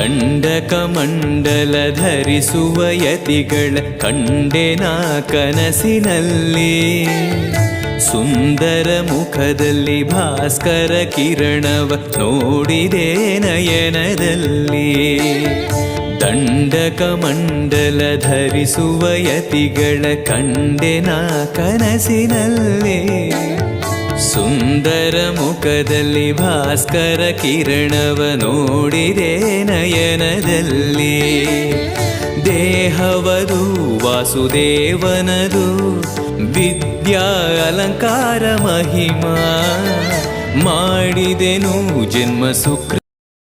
ದಂಡಕಮಂಡಲ ಧರಿಸುವ ಯತಿಗಳ ಕಂಡೆನ ಕನಸಿನಲ್ಲಿ. ಸುಂದರ ಮುಖದಲ್ಲಿ ಭಾಸ್ಕರ ಕಿರಣವ ನೋಡಿದೆ ನಯನದಲ್ಲಿ. ದಂಡಕಮಂಡಲ ಧರಿಸುವ ಯತಿಗಳ ಕಂಡೆನ ಕನಸಿನಲ್ಲಿ. ಸುಂದರ ಮುಖದಲ್ಲಿ ಭಾಸ್ಕರ ಕಿರಣವ ನೋಡಿದೆ ನಯನದಲ್ಲಿ. ದೇಹವದು ವಾಸುದೇವನದು ವಿದ್ಯಾ ಅಲಂಕಾರ ಮಹಿಮಾ. ಮಾಡಿದೆನು ಜನ್ಮ ಸುಕೃತ